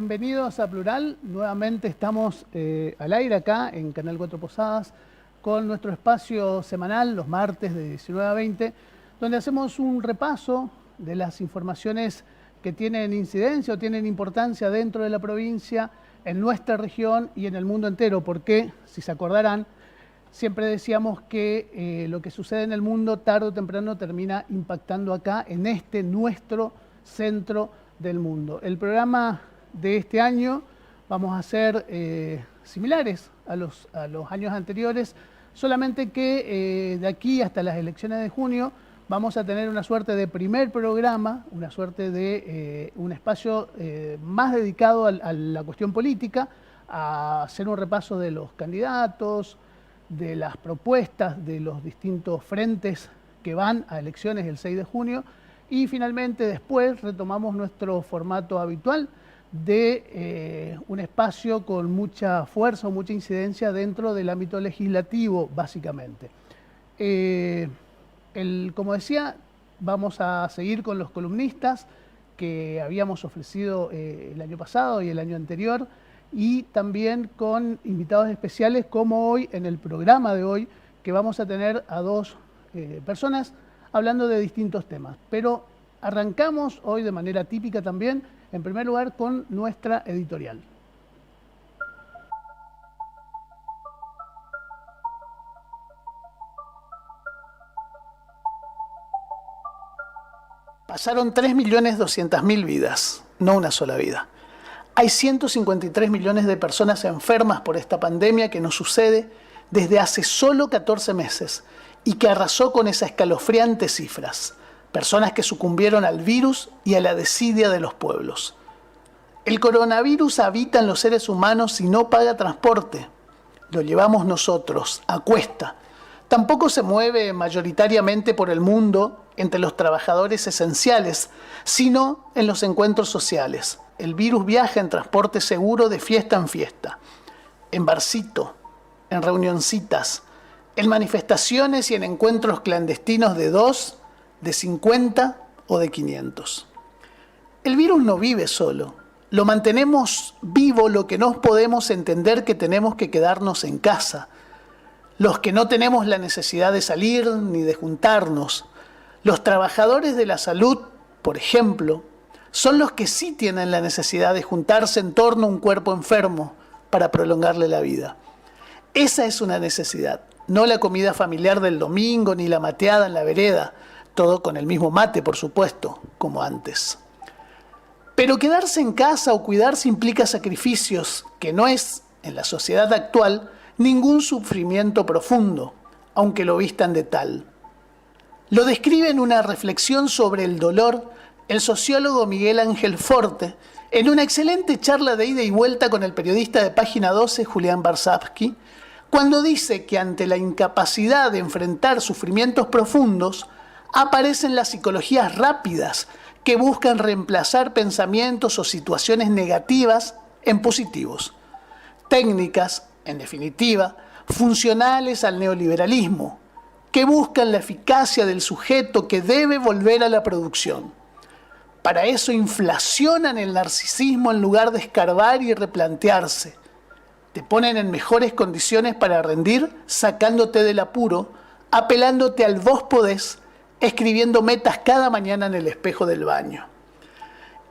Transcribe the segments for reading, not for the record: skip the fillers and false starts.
Bienvenidos a Plural. Nuevamente estamos al aire acá en Canal 4 Posadas con nuestro espacio semanal los martes de 19 a 20, donde hacemos un repaso de las informaciones que tienen incidencia o tienen importancia dentro de la provincia, en nuestra región y en el mundo entero, porque, si se acordarán, siempre decíamos que lo que sucede en el mundo tarde o temprano termina impactando acá en este nuestro centro del mundo. El programa de este año vamos a ser similares a los años anteriores, solamente que de aquí hasta las elecciones de junio vamos a tener una suerte de primer programa, una suerte de un espacio más dedicado a la cuestión política, a hacer un repaso de los candidatos, de las propuestas de los distintos frentes que van a elecciones el 6 de junio y finalmente después retomamos nuestro formato habitual de un espacio con mucha fuerza o mucha incidencia dentro del ámbito legislativo, básicamente. Como decía, vamos a seguir con los columnistas que habíamos ofrecido el año pasado y el año anterior, y también con invitados especiales como hoy, en el programa de hoy, que vamos a tener a dos personas hablando de distintos temas. Pero arrancamos hoy de manera típica también, en primer lugar, con nuestra editorial. Pasaron 3.200.000 vidas, no una sola vida. Hay 153 millones de personas enfermas por esta pandemia que nos sucede desde hace solo 14 meses y que arrasó con esas escalofriantes cifras. Personas que sucumbieron al virus y a la desidia de los pueblos. El coronavirus habita en los seres humanos y no paga transporte. Lo llevamos nosotros, a cuesta. Tampoco se mueve mayoritariamente por el mundo entre los trabajadores esenciales, sino en los encuentros sociales. El virus viaja en transporte seguro de fiesta en fiesta, en barcito, en reunioncitas, en manifestaciones y en encuentros clandestinos de 2, de 50 o de 500. El virus no vive solo. Lo mantenemos vivo lo que no podemos entender que tenemos que quedarnos en casa. Los que no tenemos la necesidad de salir ni de juntarnos. Los trabajadores de la salud, por ejemplo, son los que sí tienen la necesidad de juntarse en torno a un cuerpo enfermo para prolongarle la vida. Esa es una necesidad, no la comida familiar del domingo ni la mateada en la vereda, todo con el mismo mate, por supuesto, como antes. Pero quedarse en casa o cuidarse implica sacrificios que no es, en la sociedad actual, ningún sufrimiento profundo, aunque lo vistan de tal. Lo describe en una reflexión sobre el dolor el sociólogo Miguel Ángel Forte, en una excelente charla de ida y vuelta con el periodista de Página 12, Julián Barsavsky, cuando dice que ante la incapacidad de enfrentar sufrimientos profundos, aparecen las psicologías rápidas que buscan reemplazar pensamientos o situaciones negativas en positivos. Técnicas, en definitiva, funcionales al neoliberalismo, que buscan la eficacia del sujeto que debe volver a la producción. Para eso inflacionan el narcisismo en lugar de escarbar y replantearse. Te ponen en mejores condiciones para rendir, sacándote del apuro, apelándote al vos podés, escribiendo metas cada mañana en el espejo del baño.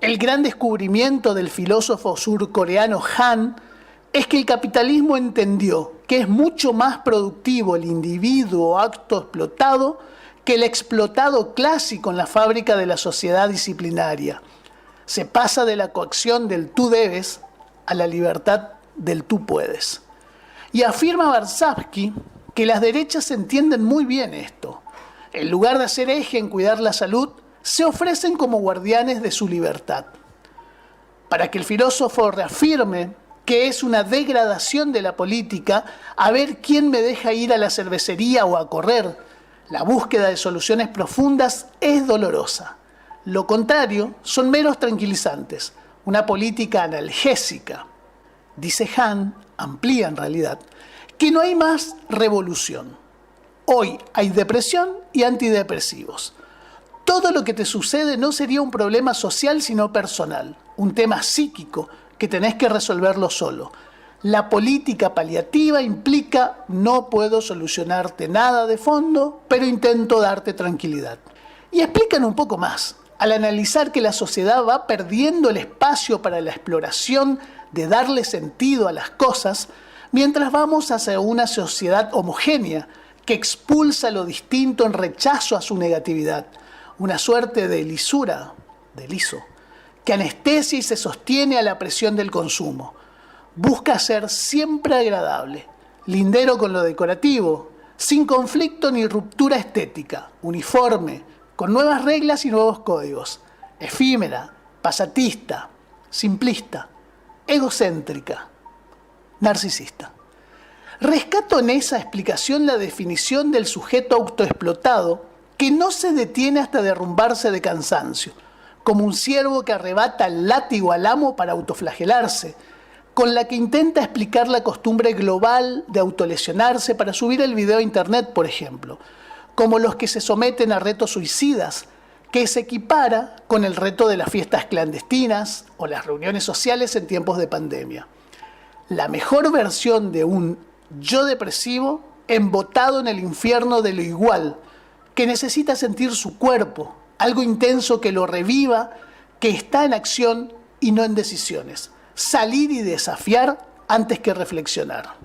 El gran descubrimiento del filósofo surcoreano Han es que el capitalismo entendió que es mucho más productivo el individuo autoexplotado que el explotado clásico en la fábrica de la sociedad disciplinaria. Se pasa de la coacción del tú debes a la libertad del tú puedes. Y afirma Barsavsky que las derechas entienden muy bien esto. En lugar de hacer eje en cuidar la salud, se ofrecen como guardianes de su libertad. Para que el filósofo reafirme que es una degradación de la política a ver quién me deja ir a la cervecería o a correr, la búsqueda de soluciones profundas es dolorosa. Lo contrario son meros tranquilizantes, una política analgésica. Dice Han, amplía en realidad, que no hay más revolución. Hoy hay depresión y antidepresivos. Todo lo que te sucede no sería un problema social sino personal, un tema psíquico que tenés que resolverlo solo. La política paliativa implica no puedo solucionarte nada de fondo, pero intento darte tranquilidad. Y explican un poco más, al analizar que la sociedad va perdiendo el espacio para la exploración de darle sentido a las cosas, mientras vamos hacia una sociedad homogénea que expulsa lo distinto en rechazo a su negatividad, una suerte de lisura, de liso, que anestesia y se sostiene a la presión del consumo. Busca ser siempre agradable, lindero con lo decorativo, sin conflicto ni ruptura estética, uniforme, con nuevas reglas y nuevos códigos, efímera, pasatista, simplista, egocéntrica, narcisista. Rescato en esa explicación la definición del sujeto autoexplotado que no se detiene hasta derrumbarse de cansancio, como un ciervo que arrebata el látigo al amo para autoflagelarse, con la que intenta explicar la costumbre global de autolesionarse para subir el video a internet, por ejemplo, como los que se someten a retos suicidas, que se equipara con el reto de las fiestas clandestinas o las reuniones sociales en tiempos de pandemia. La mejor versión de un yo depresivo embotado en el infierno de lo igual, que necesita sentir su cuerpo, algo intenso que lo reviva, que está en acción y no en decisiones. Salir y desafiar antes que reflexionar.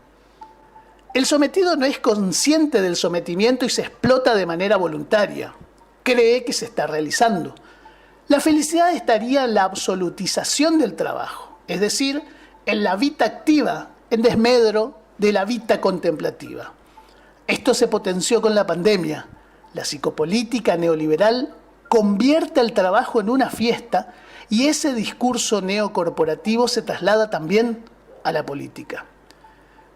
El sometido no es consciente del sometimiento y se explota de manera voluntaria. Cree que se está realizando. La felicidad estaría en la absolutización del trabajo, es decir, en la vita activa, en desmedro de la vita contemplativa. Esto se potenció con la pandemia. La psicopolítica neoliberal convierte el trabajo en una fiesta y ese discurso neocorporativo se traslada también a la política.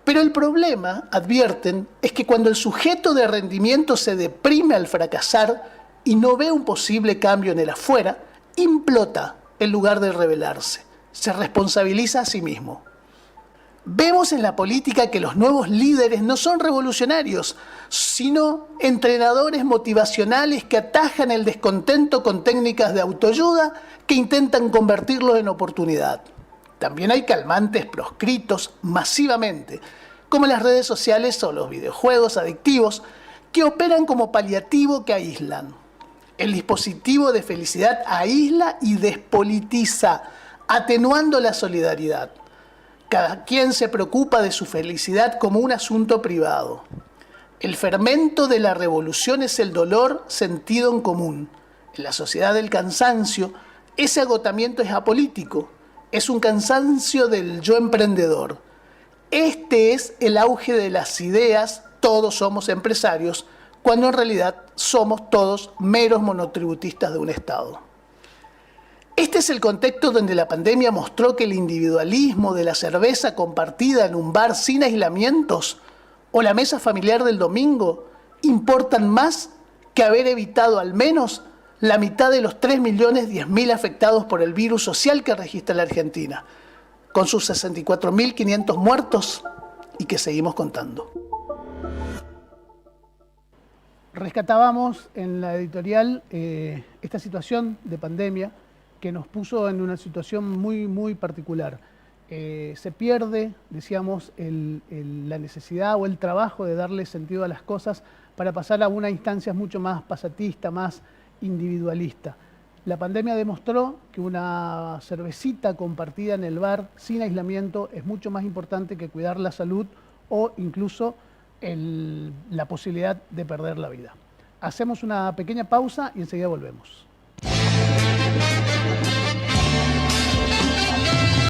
Pero el problema, advierten, es que cuando el sujeto de rendimiento se deprime al fracasar y no ve un posible cambio en el afuera, implota en lugar de rebelarse, se responsabiliza a sí mismo. Vemos en la política que los nuevos líderes no son revolucionarios, sino entrenadores motivacionales que atajan el descontento con técnicas de autoayuda que intentan convertirlo en oportunidad. También hay calmantes proscritos masivamente, como las redes sociales o los videojuegos adictivos, que operan como paliativo que aíslan. El dispositivo de felicidad aísla y despolitiza, atenuando la solidaridad. Cada quien se preocupa de su felicidad como un asunto privado. El fermento de la revolución es el dolor sentido en común. En la sociedad del cansancio, ese agotamiento es apolítico. Es un cansancio del yo emprendedor. Este es el auge de las ideas, todos somos empresarios, cuando en realidad somos todos meros monotributistas de un Estado. Este es el contexto donde la pandemia mostró que el individualismo de la cerveza compartida en un bar sin aislamientos o la mesa familiar del domingo importan más que haber evitado al menos la mitad de los 3.010.000 afectados por el virus social que registra la Argentina, con sus 64.500 muertos y que seguimos contando. Rescatábamos en la editorial esta situación de pandemia que nos puso en una situación muy particular. Se pierde, decíamos, la necesidad o el trabajo de darle sentido a las cosas para pasar a una instancia mucho más pasatista, más individualista. La pandemia demostró que una cervecita compartida en el bar sin aislamiento es mucho más importante que cuidar la salud o incluso la posibilidad de perder la vida. Hacemos una pequeña pausa y enseguida volvemos.